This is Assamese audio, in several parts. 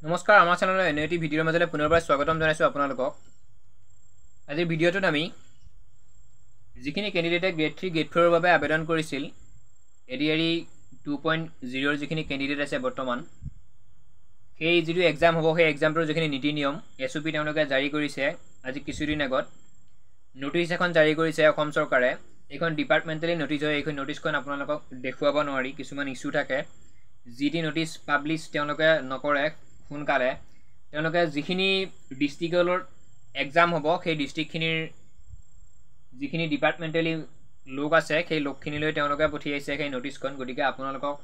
নমস্কাৰ আমাৰ চেনেলৰ এনে এটি ভিডিঅ'ৰ মাজলৈ পুনৰবাৰ স্বাগতম জনাইছোঁ আপোনালোকক। আজিৰ ভিডিঅ'টোত আমি যিখিনি কেণ্ডিডেটে গ্ৰেড 3 গ্ৰেড 4ৰ বাবে আবেদন কৰিছিল এডিআৰই 2.0 যিখিনি কেণ্ডিডেট আছে বৰ্তমান সেই যিটো এক্সাম হ'ব সেই এক্সামটোৰ যিখিনি নীতি নিয়ম এছঅপি তেওঁলোকে জাৰি কৰিছে। আজি কিছুদিন আগত নোটিছ এখন জাৰি কৰিছে অসম চৰকাৰে। এইখন ডিপাৰ্টমেণ্টেলি নটিছ হয়। এইখন নটিছখন আপোনালোকক দেখুৱাব নোৱাৰি, কিছুমান ইছ্যু থাকে। যি টি নটিছ পাব্লিছ তেওঁলোকে নকৰে সোনকালে। তেওঁলোকে যিখিনি ডিষ্ট্ৰিক্টৰ এক্সাম হ'ব সেই ডিষ্ট্ৰিক্টখিনিৰ যিখিনি ডিপাৰ্টমেণ্টেলি লোক আছে সেই লোকখিনিলৈ তেওঁলোকে পঠিয়াইছে সেই নটিছখন। গতিকে আপোনালোকক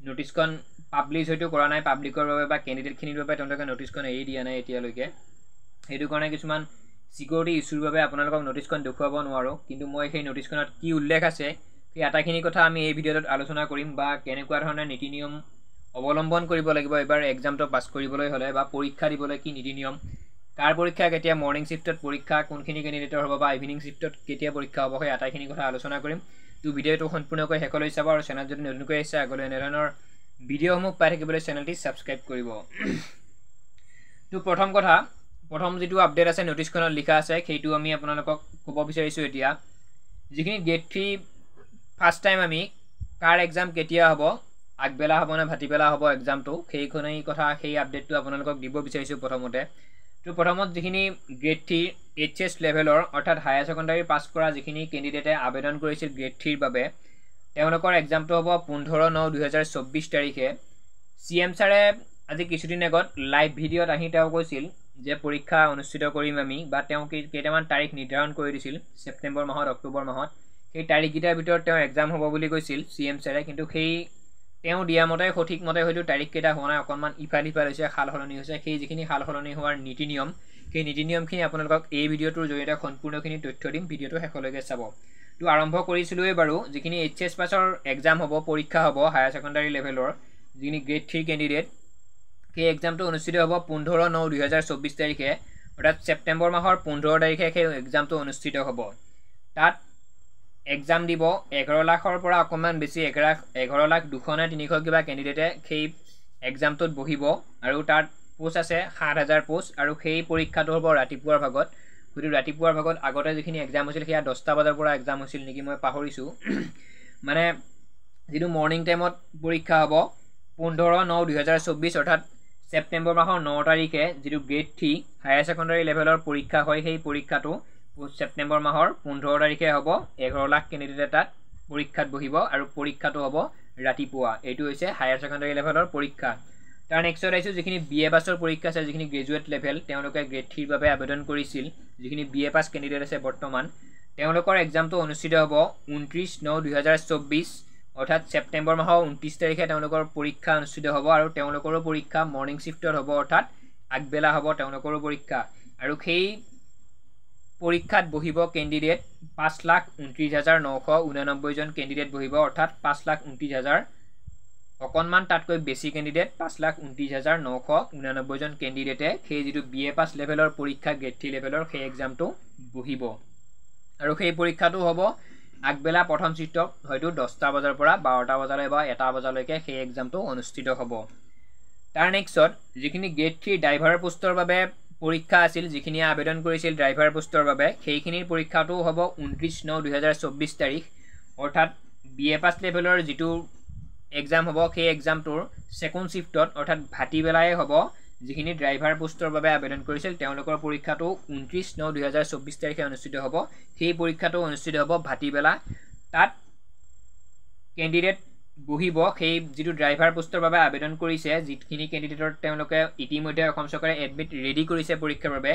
নটিছখন পাব্লিছ হয়তো কৰা নাই পাব্লিকৰ বাবে বা কেণ্ডিডেটখিনিৰ বাবে তেওঁলোকে নটিছখন এৰি দিয়া নাই এতিয়ালৈকে। সেইটো কাৰণে কিছুমান ছিকিউৰিটি ইছ্যুৰ বাবে আপোনালোকক নটিছখন দেখুৱাব নোৱাৰোঁ। কিন্তু মই সেই নটিছখনত কি উল্লেখ আছে সেই আটাইখিনি কথা আমি এই ভিডিঅ'টোত আলোচনা কৰিম, বা কেনেকুৱা ধৰণৰ নীতি নিয়ম অৱলম্বন কৰিব লাগিব এবাৰ এক্সামটো পাছ কৰিবলৈ হ'লে বা পৰীক্ষা দিবলৈ কি নীতি নিয়ম, কাৰ পৰীক্ষা কেতিয়া, মৰ্ণিং শিফ্টত পৰীক্ষা কোনখিনি কেণ্ডিডেটৰ হ'ব বা ইভিনিং শিফ্টত কেতিয়া পৰীক্ষা হ'ব, সেই আটাইখিনি কথা আলোচনা কৰিম। তো ভিডিঅ'টো সম্পূৰ্ণকৈ শেষলৈ চাব, আৰু চেনেল যদি নতুনকৈ আহিছে আগলৈ এনেধৰণৰ ভিডিঅ'সমূহ পাই থাকিবলৈ চেনেলটি ছাবস্ক্ৰাইব কৰিব। তো প্ৰথম যিটো আপডেট আছে নটিছখনত লিখা আছে সেইটো আমি আপোনালোকক ক'ব বিচাৰিছোঁ। এতিয়া যিখিনি গ্ৰেড 3 ফাৰ্ষ্ট টাইম আমি কাৰ এক্সাম কেতিয়া হ'ব, আগবেলা হ'ব নে ভাটিবেলা হ'ব এক্সামটো, সেইখনেই কথা সেই আপডেটটো আপোনালোকক দিব বিচাৰিছোঁ প্ৰথমতে। তো প্ৰথমত যিখিনি গ্ৰেড 3 HS লেভেলৰ অৰ্থাৎ হায়াৰ ছেকেণ্ডাৰী পাছ কৰা যিখিনি কেণ্ডিডেটে আবেদন কৰিছিল গ্ৰেড 3ৰ বাবে, তেওঁলোকৰ এক্সামটো হ'ব 15/9/2024 তাৰিখে। CM ছাৰে আজি কিছুদিন আগত লাইভ ভিডিঅ'ত আহি তেওঁ কৈছিল যে পৰীক্ষা অনুষ্ঠিত কৰিম আমি, বা তেওঁ কেইটামান তাৰিখ নিৰ্ধাৰণ কৰি দিছিল ছেপ্টেম্বৰ মাহত অক্টোবৰ মাহত। সেই তাৰিখকেইটাৰ ভিতৰত তেওঁ এক্সাম হ'ব বুলি কৈছিল CM ছাৰে, কিন্তু সেই তেওঁ দিয়া মতে সঠিক মতে হয়তো তাৰিখকেইটা হোৱা নাই, অকণমান ইফাল সিফাল হৈছে, সাল সলনি হৈছে। সেই যিখিনি সাল সলনি হোৱাৰ নীতি নিয়ম সেই নীতি নিয়মখিনি আপোনালোকক এই ভিডিঅ'টোৰ জৰিয়তে সম্পূৰ্ণখিনি তথ্য দিম। ভিডিঅ'টো শেষলৈকে চাব। তো আৰম্ভ কৰিছিলোঁৱেই বাৰু, যিখিনি HS পাছৰ এক্সাম হ'ব, পৰীক্ষা হ'ব হায়াৰ ছেকেণ্ডাৰী লেভেলৰ যিখিনি গ্ৰেড 3 কেণ্ডিডেট, সেই এক্সামটো অনুষ্ঠিত হ'ব 15/9/2024 তাৰিখে, অৰ্থাৎ ছেপ্টেম্বৰ মাহৰ 15 তাৰিখে সেই এক্সামটো অনুষ্ঠিত হ'ব। তাত এক্সাম দিব 11 লাখৰ পৰা অকণমান বেছি, 11,02,000 নে 300 কিবা কেণ্ডিডেটে সেই এক্সামটোত বহিব, আৰু তাত পোষ্ট আছে 7,000 পোষ্ট। আৰু সেই পৰীক্ষাটো হ'ব ৰাতিপুৱাৰ ভাগত। গতিকে ৰাতিপুৱাৰ ভাগত আগতে যিখিনি এক্সাম হৈছিল সেয়া 10টা বজাৰ পৰা এক্সাম হৈছিল নেকি, মই পাহৰিছোঁ। মানে যিটো মৰ্ণিং টাইমত পৰীক্ষা হ'ব 15/9/2024, অৰ্থাৎ ছেপ্টেম্বৰ মাহৰ 9 তাৰিখে যিটো গ্ৰেড 3 হায়াৰ ছেকেণ্ডাৰী লেভেলৰ পৰীক্ষা হয়, সেই পৰীক্ষাটো ছেপ্টেম্বৰ মাহৰ 15 তাৰিখে হ'ব। 11 লাখ কেণ্ডিডেটে তাত পৰীক্ষাত বহিব, আৰু পৰীক্ষাটো হ'ব ৰাতিপুৱা। এইটো হৈছে হায়াৰ ছেকেণ্ডাৰী লেভেলৰ পৰীক্ষা। তাৰ নেক্সটত আহিছোঁ যিখিনি BA পাছৰ পৰীক্ষা আছে, যিখিনি গ্ৰেজুৱেট লেভেল তেওঁলোকে গ্ৰেড 3ৰ বাবে আবেদন কৰিছিল, যিখিনি BA পাছ কেণ্ডিডেট আছে বৰ্তমান, তেওঁলোকৰ এক্সামটো অনুষ্ঠিত হ'ব 29/9/2024, অৰ্থাৎ ছেপ্টেম্বৰ মাহৰ 29 তাৰিখে তেওঁলোকৰ পৰীক্ষা অনুষ্ঠিত হ'ব। আৰু তেওঁলোকৰো পৰীক্ষা মৰ্ণিং শিফ্টত হ'ব, অৰ্থাৎ আগবেলা হ'ব তেওঁলোকৰো পৰীক্ষা। আৰু সেই পৰীক্ষাত বহিব কেণ্ডিডেট 5,29,989 জন কেণ্ডিডেট বহিব, অৰ্থাৎ 5,29,000, অকণমান তাতকৈ বেছি কেণ্ডিডেট 5,29,989 জন কেণ্ডিডেটে সেই যিটো BA পাছ লেভেলৰ পৰীক্ষা গ্ৰেড 3 লেভেলৰ সেই এক্সামটো বহিব। আৰু সেই পৰীক্ষাটো হ'ব আগবেলা প্ৰথম শিফ্টত হয়তো 10টা বজাৰ পৰা 12টা বজালৈ বা 1টা বজালৈকে সেই এক্সামটো অনুষ্ঠিত হ'ব। তাৰ নেক্সটত যিখিনি গ্ৰেড 3 ড্ৰাইভাৰ পোষ্টৰ বাবে পৰীক্ষা আছিল, যিখিনিয়ে আবেদন কৰিছিল ড্ৰাইভাৰ পোষ্টৰ বাবে, সেইখিনিৰ পৰীক্ষাটো হ'ব 29/9/2024 তাৰিখ, অৰ্থাৎ BA পাছ লেভেলৰ যিটো এক্সাম হ'ব সেই এক্সামটোৰ ছেকেণ্ড শিফ্টত, অৰ্থাৎ ভাটিবেলাই হ'ব। যিখিনি ড্ৰাইভাৰ পোষ্টৰ বাবে আবেদন কৰিছিল তেওঁলোকৰ পৰীক্ষাটো 29/9/2024 তাৰিখে অনুষ্ঠিত হ'ব। সেই পৰীক্ষাটো অনুষ্ঠিত হ'ব ভাটিবেলা। তাত কেণ্ডিডেট বহিব সেই যিটো ড্ৰাইভাৰ পোষ্টৰ বাবে আবেদন কৰিছে, যিখিনি কেণ্ডিডেটৰ তেওঁলোকে ইতিমধ্যে অসম চৰকাৰে এডমিট ৰেডি কৰিছে পৰীক্ষাৰ বাবে।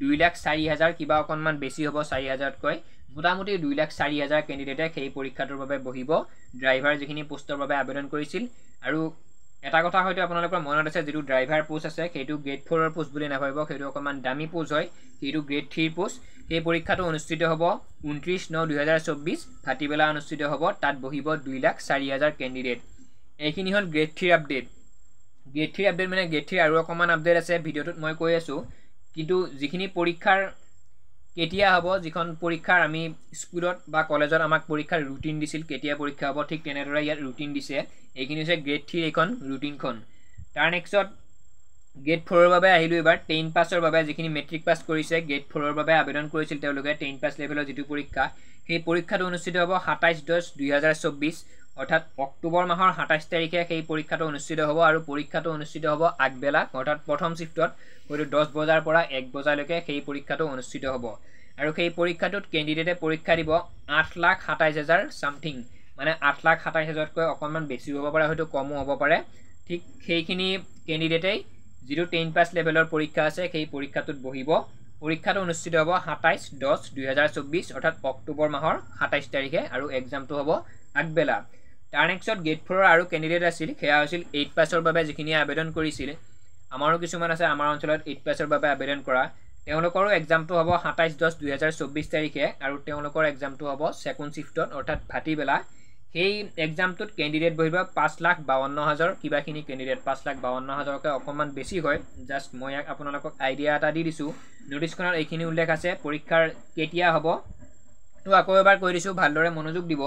2,04,000 কিবা অকণমান বেছি হ'ব 4,000তকৈ, মোটামুটি 2,04,000 কেণ্ডিডেটে সেই পৰীক্ষাটোৰ বাবে বহিব, ড্ৰাইভাৰ যিখিনি পোষ্টৰ বাবে আবেদন কৰিছিল। আৰু এটা কথা হয়তো আপোনালোকৰ মনত আছে, যিটো ড্ৰাইভাৰ পোষ্ট আছে সেইটো গ্ৰেড 4ৰ পোষ্ট বুলি নাভাবিব, সেইটো অকণমান দামী পোষ্ট হয়, সেইটো গ্ৰেড 3ৰ পোষ্ট। সেই পৰীক্ষাটো অনুষ্ঠিত হ'ব 29/9/2024 ভাটিবেলা অনুষ্ঠিত হ'ব। তাত বহিব 2,04,000 কেণ্ডিডেট। এইখিনি হ'ল গ্ৰেড 3ৰ আপডেট। গ্ৰেড 3 আপডেট মানে গ্ৰেড 3 আৰু অকণমান আপডেট আছে, ভিডিঅ'টোত মই কৈ আছোঁ। কিন্তু যিখিনি পৰীক্ষাৰ কেতিয়া হ'ব, যিখন পৰীক্ষাৰ আমি স্কুলত বা কলেজত আমাক পৰীক্ষাৰ ৰুটিন দিছিল কেতিয়া পৰীক্ষা হ'ব, ঠিক তেনেদৰে ইয়াত ৰুটিন দিছে। এইখিনি হৈছে গ্ৰেড 3 এইখন ৰুটিনখন। তাৰ নেক্সটত গ্ৰেড 4 ৰ বাবে আহিলো এবাৰ 10 পাছৰ বাবে যিখিনি মেট্ৰিক পাছ কৰিছে গ্ৰেড 4 ৰ বাবে আবেদন কৰিছিল তেওঁলোকে 10 পাছ লেভেলৰ যেটো পৰীক্ষা সেই পৰীক্ষাটো অনুষ্ঠিত হ'ব 27/10/2024 অৰ্থাৎ অক্টোবৰ মাহৰ 27 তাৰিখে সেই পৰীক্ষাটো অনুষ্ঠিত হ'ব আৰু পৰীক্ষাটো অনুষ্ঠিত হ'ব আগবেলা অৰ্থাৎ প্ৰথম শিফটত হয়তো 10 বজাৰ পৰা 1 বজালৈকে সেই পৰীক্ষাটো অনুষ্ঠিত হ'ব আৰু সেই পৰীক্ষাটোত কেণ্ডিডেটে পৰীক্ষা দিব 8,27,000 সামথিং মানে 8,27,000তকৈ অকণমান বেছি হ'ব পাৰে হয়তো কমো হ'ব পাৰে ঠিক সেইখিনি কেণ্ডিডেটেই যেটো 10 পাছ লেভেলৰ পৰীক্ষা আছে সেই পৰীক্ষাটোত বহিব পৰীক্ষাটো অনুষ্ঠিত হ'ব 27/10/2024 অৰ্থাৎ অক্টোবৰ মাহৰ 27 তাৰিখে আৰু এক্সামটো হ'ব আগবেলা তাৰ নেক্সট গ্ৰেড 4 আৰু কেণ্ডিডেট আছিল সেয়া হৈছিল 8 পাছৰ বাবে যিখিনি আবেদন কৰিছিল আমাৰো কিছুমান আছে আমাৰ অঞ্চলত 8 পাছৰ বাবে আবেদন কৰা তেওঁলোকৰো এক্সামটো হ'ব 27/10/2024 তাৰিখে আৰু তেওঁলোকৰ এক্সামটো হ'ব সেকেন্ড শিফটত অৰ্থাৎ ভাটিবেলা সেই এক্সামটোত কেণ্ডিডেট বহিব 5,52,000 কিবাখিনি কেণ্ডিডেট 5,52,000কৈ অকণমান বেছি হয় জাষ্ট মই আপোনালোকক আইডিয়া এটা দি দিছোঁ নোটিছখনত এইখিনি উল্লেখ আছে পৰীক্ষাৰ কেতিয়া হ'ব তো আকৌ এবাৰ কৈ দিছোঁ ভালদৰে মনোযোগ দিব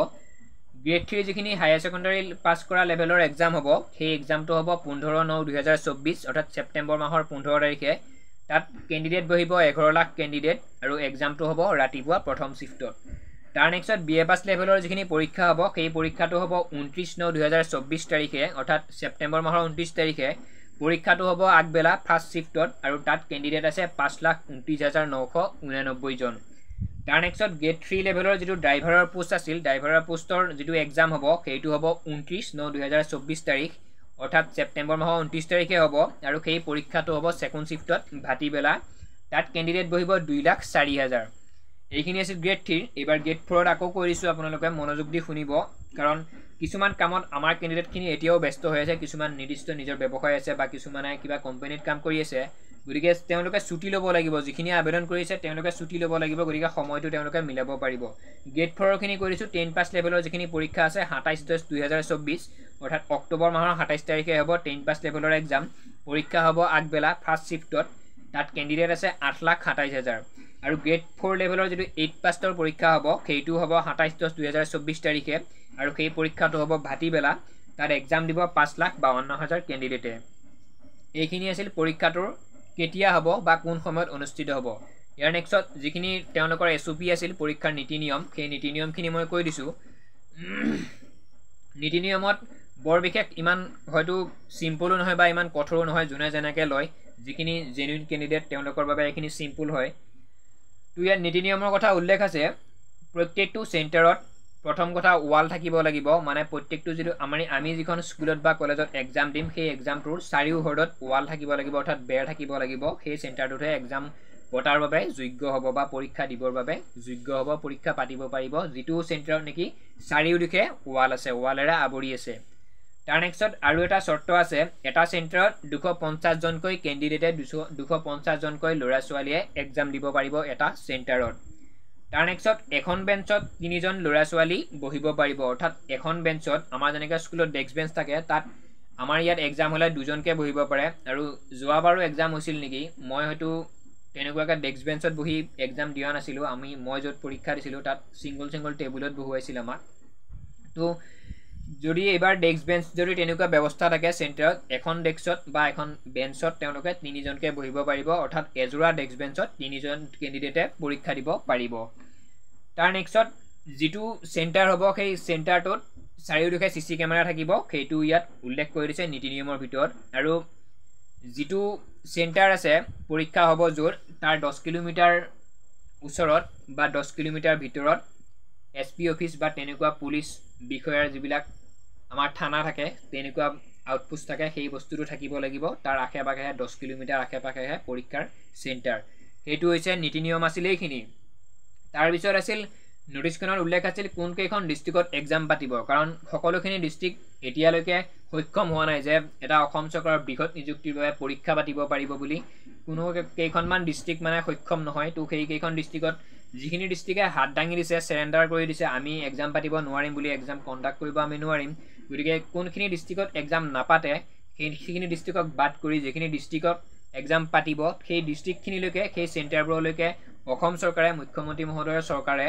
গ্ৰেড 3 যিখিনি হায়াৰ সেকেন্ডাৰী পাছ কৰা লেভেলৰ এক্সাম হ'ব সেই এক্সামটো হ'ব 15/9/2024 অৰ্থাৎ ছেপ্টেম্বৰ মাহৰ 15 তাৰিখে তাত কেণ্ডিডেট বহিব 11 লাখ কেণ্ডিডেট আৰু এক্সামটো হ'ব ৰাতিপুৱা প্ৰথম শিফটত তাৰ নেক্সট বিএ পাছ লেভেলৰ যিখিনি পৰীক্ষা হ'ব সেই পৰীক্ষাটো হ'ব 29/9/2024 তাৰিখে অৰ্থাৎ ছেপ্টেম্বৰ মাহৰ 29 তাৰিখে পৰীক্ষাটো হ'ব আগবেলা ফাৰ্ষ্ট শিফটত আৰু তাত কেণ্ডিডেট আছে 5,29,999 জন তাৰ নেক্সট গ্ৰেড 3 লেভেলৰ যেটো ড্ৰাইভাৰৰ পোষ্ট আছিল ড্ৰাইভাৰৰ পোষ্টৰ যেটো এক্সাম হ'ব সেইটো হ'ব 29/9/2024 তাৰিখ অৰ্থাৎ ছেপ্টেম্বৰ মাহৰ 29 তাৰিখে হ'ব আৰু সেই পৰীক্ষাটো হ'ব সেকেন্ড শিফটত ভাটিবেলা তাত কেণ্ডিডেট বহিব 2,04,000 এইখিনি আছিল গ্ৰেড 3 এবাৰ গ্ৰেড 4ত আকৌ কৈ দিছোঁ আপোনালোকে মনোযোগ দি শুনিব কাৰণ কিছুমান কামত আমাৰ কেণ্ডিডেটখিনি এতিয়াও ব্যস্ত হৈ আছে কিছুমান নিৰ্দিষ্ট নিজৰ ব্যৱসায় আছে বা কিছুমানে কিবা কোম্পানীত কাম কৰি আছে গতিকে তেওঁলোকে ছুটি ল'ব লাগিব যিখিনি আবেদন কৰিছে তেওঁলোকে ছুটি ল'ব লাগিব গতিকে সময়টো তেওঁলোকে মিলাব পাৰিব গ্ৰেড 4 খিনি কৈ দিছোঁ 10 পাছ লেভেলৰ যিখিনি পৰীক্ষা আছে 27/10/2024 অৰ্থাৎ অক্টোবৰ মাহৰ 27 তাৰিখে হ'ব 10 পাছ লেভেলৰ এক্সাম পৰীক্ষা হ'ব আগবেলা ফাৰ্ষ্ট শিফটত তাত কেণ্ডিডেট আছে 8,27,000 আৰু গ্ৰেড 4 লেভেলৰ যেটো 8 পাছৰ পৰীক্ষা হ'ব সেইটো হ'ব 27/10/2024 তাৰিখে আৰু সেই পৰীক্ষাটো হ'ব ভাটিবেলা তাত এক্সাম দিব 5,52,000 কেণ্ডিডেটে এইখিনি আছিল পৰীক্ষাটোৰ কেতিয়া হ'ব বা কোন সময়ত অনুষ্ঠিত হ'ব ইয়াৰ নেক্সট যিখিনি তেওঁলোকৰ এসওপি আছিল পৰীক্ষাৰ নীতি নিয়ম সেই নীতি নিয়মখিনি মই কৈ দিছোঁ নীতি নিয়মত বৰ বিশেষ ইমান হয়তো সিম্পলো নহয় বা ইমান কঠোৰো নহয় যোনে যেনেকৈ লয় যিখিনি জেনুইন কেণ্ডিডেট তেওঁলোকৰ বাবে এইখিনি সিম্পল হয় তো ইয়াৰ নীতি নিয়মৰ কথা উল্লেখ আছে প্ৰত্যেকটো চেণ্টাৰত প্ৰথম কথা ওয়াল থাকিব লাগিব মানে প্ৰত্যেকটো যেটো আমি যিখন স্কুলত বা কলেজত এক্সাম দিম সেই এক্সামটোৰ চাৰিও হৰ্ডত ওয়াল থাকিব লাগিব অৰ্থাৎ বেৰ থাকিব লাগিব সেই চেণ্টাৰটোতে এক্সাম পতাৰ বাবে যোগ্য হ'ব বা পৰীক্ষা দিবৰ বাবে যোগ্য হ'ব পৰীক্ষা পাতিব পাৰিব যেটো চেণ্টাৰত নেকি চাৰিওদিশে ওয়াল আছে ওয়ালেৰে আৱৰি আছে তাৰ নেক্সট আৰু এটা শৰ্ত আছে এটা চেণ্টাৰত 250 জনকৈ কেণ্ডিডেটে 250 জনকৈ ল'ৰা ছোৱালীয়ে এক্সাম দিব পাৰিব এটা চেণ্টাৰত তাৰ নেক্সট এখন বেঞ্চত 3 জন ল'ৰা ছোৱালী বহিব পাৰিব অৰ্থাৎ এখন বেঞ্চত আমাৰ যেনেকৈ স্কুলত ডেস্ক বেঞ্চ থাকে তাত আমাৰ ইয়াত এক্সাম হ'লে দুজনকৈ বহিব পাৰে আৰু যোৱাবাৰো এক্সাম হৈছিল নেকি মই হয়তো তেনেকুৱাকৈ ডেস্ক বেঞ্চত বহি এক্সাম দিয়া নাছিলোঁ মই য'ত পৰীক্ষা দিছিলোঁ তাত সিঙ্গল টেবুলত বহুৱাইছিল আমাক তো যদি এবাৰ ডেস্ক বেঞ্চ যদি তেনেকুৱা ব্যৱস্থা থাকে চেণ্টাৰত এখন ডেস্কত বা এখন বেঞ্চত তেওঁলোকে 3 জনকৈ বহিব পাৰিব অৰ্থাৎ এজোৰা ডেস্ক বেঞ্চত 3 জন কেণ্ডিডেটে পৰীক্ষা দিব পাৰিব তাৰ নেক্সট যেটো চেণ্টাৰ হ'ব সেই চেণ্টাৰটোত চাৰিওদিশে সিসি কেমেৰা থাকিব সেইটো ইয়াত উল্লেখ কৰি দিছে নীতি নিয়মৰ ভিতৰত আৰু যেটো চেণ্টাৰ আছে পৰীক্ষা হ'ব য'ত তাৰ 10 কিলোমিটাৰ ওচৰত বা 10 কিলোমিটাৰ ভিতৰত এসপি অফিস বা তেনেকুৱা পুলিশ বিষয়াৰ যিবিলাক আমাৰ থানা থাকে তেনেকুৱা আউটপোষ্ট থাকে সেই বস্তুটো থাকিব লাগিব তাৰ আশে-পাশে 10 কিলোমিটাৰ আশে-পাশে পৰীক্ষাৰ চেণ্টাৰ সেইটো হৈছে নীতি নিয়ম আছিল এইখিনি তাৰ পিছত আছিল নোটিছখনত উল্লেখ আছিল কোন কেইখন ডিস্ট্ৰিক্টত এক্সাম পাতিব কাৰণ সকলোখিনি ডিস্ট্ৰিক্ট এতিয়ালৈকে সক্ষম হোৱা নাই যে এটা অসম চৰকাৰৰ বৃহৎ নিযুক্তিৰ বাবে পৰীক্ষা পাতিব পাৰিব বুলি কোনো কেইখনমান ডিস্ট্ৰিক্ট মানে সক্ষম নহয় তো সেই কেইখন ডিস্ট্ৰিক্টত যিখিনি ডিস্ট্ৰিক্টে হাত দাঙি দিছে সাৰেন্ডাৰ কৰি দিছে আমি এক্সাম পাতিব নোৱাৰিম বুলি এক্সাম কণ্ডাক্ট কৰিব আমি নোৱাৰিম গতিকে কোনখিনি ডিস্ট্ৰিক্টত এক্সাম নাপাতে সেইখিনি ডিস্ট্ৰিক্টক বাদ কৰি যিখিনি ডিস্ট্ৰিক্টত এক্সাম পাতিব সেই ডিস্ট্ৰিক্টখিনিলৈকে সেই চেণ্টাৰবোৰলৈকে অসম চৰকাৰে মুখ্যমন্ত্ৰী মহোদয়ৰ চৰকাৰে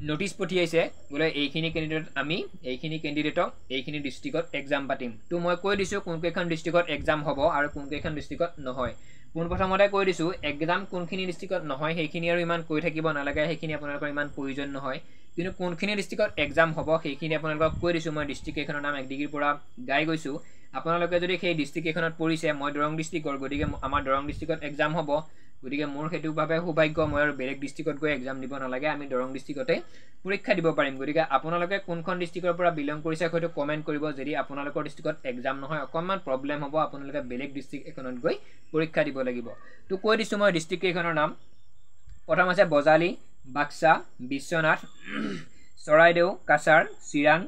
নোটিছ পঠিয়াইছে বোলে এইখিনি কেণ্ডিডেট আমি এইখিনি কেণ্ডিডেটক এইখিনি ডিষ্ট্ৰিক্টত এক্সাম পাতিম তো মই কৈ দিছোঁ কোনকেইখন ডিষ্ট্ৰিক্টত এক্সাম হ'ব আৰু কোনকেইখন ডিষ্ট্ৰিক্টত নহয় পোনপ্ৰথমতে কৈ দিছোঁ এক্সাম কোনখিনি ডিষ্ট্ৰিক্টত নহয় সেইখিনি আৰু ইমান কৈ থাকিব নালাগে সেইখিনি আপোনালোকৰ ইমান প্ৰয়োজন নহয় কিন্তু কোনখিনি ডিষ্ট্ৰিক্টত এক্সাম হ'ব সেইখিনি আপোনালোকক কৈ দিছোঁ মই ডিষ্ট্ৰিক্ট কেইখনৰ নাম এক ডিগ্ৰীৰ পৰা গাই গৈছোঁ আপোনালোকে যদি সেই ডিষ্ট্ৰিক্ট কেইখনত পৰিছে মই দৰং ডিষ্ট্ৰিক্টৰ গতিকে আমাৰ দৰং ডিষ্ট্ৰিক্টত এক্সাম হ'ব গতিকে মোৰ সেইটোভাৱে সৌভাগ্য মই আৰু বেলেগ ডিষ্ট্ৰিক্টত গৈ এক্সাম দিব নালাগে আমি দৰং ডিষ্ট্ৰিক্টতে পৰীক্ষা দিব পাৰিম গতিকে আপোনালোকে কোনখন ডিষ্ট্ৰিক্টৰ পৰা বিলং কৰিছে হয়তো কমেণ্ট কৰিব যদি আপোনালোকৰ ডিষ্ট্ৰিক্টত এক্সাম নহয় অকণমান প্ৰব্লেম হ'ব আপোনালোকে বেলেগ ডিষ্ট্ৰিক্ট এখনত গৈ পৰীক্ষা দিব লাগিব তো কৈ দিছোঁ মই ডিষ্ট্ৰিক্ট কেইখনৰ নাম প্ৰথম আছে বজালী বাক্সা বিশ্বনাথ চৰাইদেউ কাছাৰ চিৰাং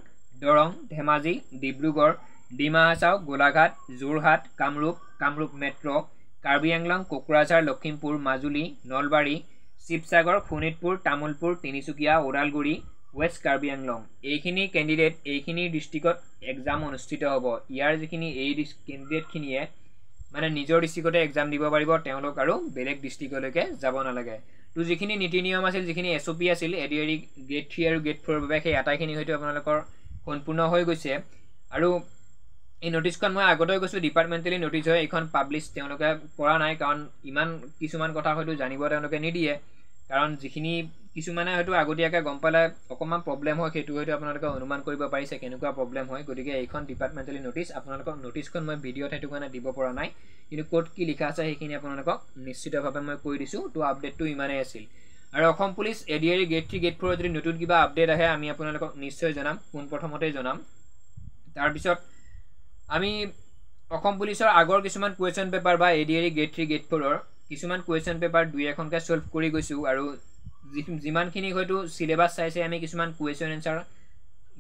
দৰং ধেমাজি ডিব্ৰুগড় ডিমা হাছাও গোলাঘাট যোৰহাট কামৰূপ মেট্ৰ' কাৰ্বি আংলং কোকৰাঝাৰ লখিমপুৰ মাজুলী নলবাৰী শিৱসাগৰ শোণিতপুৰ তামোলপুৰ তিনিচুকীয়া ওদালগুৰি ৱেষ্ট কাৰ্বি আংলং এইখিনি কেণ্ডিডেট এইখিনি ডিষ্ট্ৰিক্টত এক্সাম অনুষ্ঠিত হ'ব ইয়াৰ যিখিনি এই কেণ্ডিডেটখিনিয়ে মানে নিজৰ ডিষ্ট্ৰিক্টতে এক্সাম দিব পাৰিব তেওঁলোক আৰু বেলেগ ডিষ্ট্ৰিক্টলৈকে যাব নালাগে তো যিখিনি নীতি নিয়ম আছিল যিখিনি SOP আছিল ADRE গ্ৰেড 3 আৰু গ্ৰেড 4 ৰ বাবে সেই আটাইখিনি হয়তো আপোনালোকৰ সম্পূৰ্ণ হৈ গৈছে আৰু এই নোটিছখন মই আগতে কৈছোঁ ডিপাৰ্টমেণ্টেলি নোটিছ হয় এইখন পাব্লিছ তেওঁলোকে কৰা নাই কাৰণ ইমান কিছুমান কথা হয়তো জানিব তেওঁলোকে নিদিয়ে কাৰণ যিখিনি কিছুমানে হয়তো আগতীয়াকৈ গম পালে অকণমান প্ৰব্লেম হয় সেইটো হয়তো আপোনালোকে অনুমান কৰিব পাৰিছে কেনেকুৱা প্ৰব্লেম হয় গতিকে এইখন ডিপাৰ্টমেণ্টেলি নোটিছ আপোনালোকক নোটিছখন মই ভিডিঅ'ত সেইটো কাৰণে দিব পৰা নাই কিন্তু ক'ত কি লিখা আছে সেইখিনি আপোনালোকক নিশ্চিতভাৱে মই কৈ দিছোঁ তো আপডেটটো ইমানেই আছিল আৰু Assam police ADRE grade 3 grade 4 যদি নতুন কিবা আপডেট আহে আমি আপোনালোকক নিশ্চয় জনাম পোনপ্ৰথমতেই জনাম তাৰপিছত আমি অসম পুলিচৰ আগৰ কিছুমান কুৱেশ্যন পেপাৰ বা ADRE গ্ৰেড 3 গ্ৰেড 4 ৰ কিছুমান কুৱেশ্যন পেপাৰ দুই এখনকৈ ছল্ভ কৰি গৈছোঁ আৰু যিমানখিনি হয়তো চিলেবাছ চাইছে আমি কিছুমান কুৱেশ্যন এনচাৰ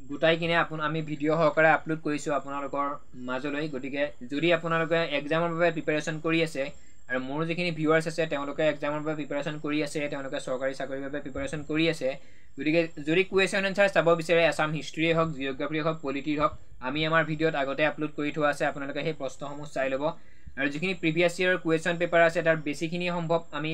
গোটাই কিনে আমি ভিডিঅ' সহকাৰে আপলোড কৰিছোঁ আপোনালোকৰ মাজলৈ গতিকে যদি আপোনালোকে এক্সামৰ বাবে প্ৰিপেৰেশ্যন কৰি আছে আৰু মোৰ যিখিনি ভিউৱাৰ্ছ আছে তেওঁলোকে এক্সামৰ বাবে প্ৰিপেৰেশ্যন কৰি আছে তেওঁলোকে চৰকাৰী চাকৰিৰ বাবে প্ৰিপেৰেশ্যন কৰি আছে গতিকে যদি কুৱেশ্যন এনচাৰ চাব বিচাৰে আছাম হিষ্ট্ৰীয়ে হওক জিঅ'গ্ৰাফীয়ে হওক পলিটিৰ হওক আমি আমাৰ ভিডিঅ'ত আগতে আপলোড কৰি থোৱা আছে আপোনালোকে সেই প্ৰশ্নসমূহ চাই ল'ব আৰু যিখিনি প্ৰিভিয়াছ ইয়েৰৰ কুৱেশ্যন পেপাৰ আছে তাৰ বেছিখিনি সম্ভৱ আমি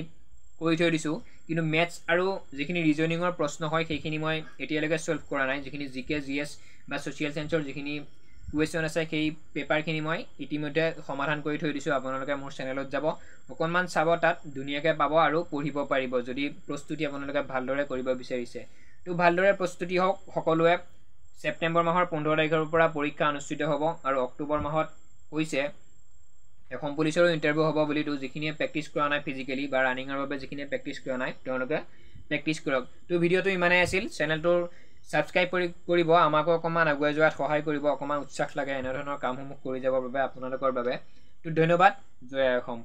কৰি থৈ দিছোঁ কিন্তু মেথছ আৰু যিখিনি ৰিজনিঙৰ প্ৰশ্ন হয় সেইখিনি মই এতিয়ালৈকে ছল্ভ কৰা নাই যিখিনি GK GS বা ছ'চিয়েল চায়েন্সৰ যিখিনি কুৱেশ্যন আছে সেই পেপাৰখিনি মই ইতিমধ্যে সমাধান কৰি থৈ দিছোঁ আপোনালোকে মোৰ চেনেলত যাব অকণমান চাব তাত ধুনীয়াকৈ পাব আৰু পঢ়িব পাৰিব যদি প্ৰস্তুতি আপোনালোকে ভালদৰে কৰিব বিচাৰিছে তো ভালদৰে প্ৰস্তুতি হওক সকলোৱে ছেপ্টেম্বৰ মাহৰ 15 তাৰিখৰ পৰা পৰীক্ষা অনুষ্ঠিত হ'ব আৰু অক্টোবৰ মাহত হৈছে অসম পুলিচৰো ইণ্টাৰভিউ হ'ব বুলি তো যিখিনিয়ে প্ৰেক্টিছ কৰা নাই ফিজিকেলি বা ৰানিঙৰ বাবে যিখিনিয়ে প্ৰেক্টিছ কৰা নাই তেওঁলোকে প্ৰেক্টিছ কৰক তো ভিডিঅ'টো ইমানেই আছিল চেনেলটোৰ ছাবস্ক্ৰাইব কৰিব আমাকো অকণমান আগুৱাই যোৱাত সহায় কৰিব অকণমান উৎসাহ লাগে এনেধৰণৰ কামসমূহ কৰি যাবৰ বাবে আপোনালোকৰ বাবে তো ধন্যবাদ জয় অসম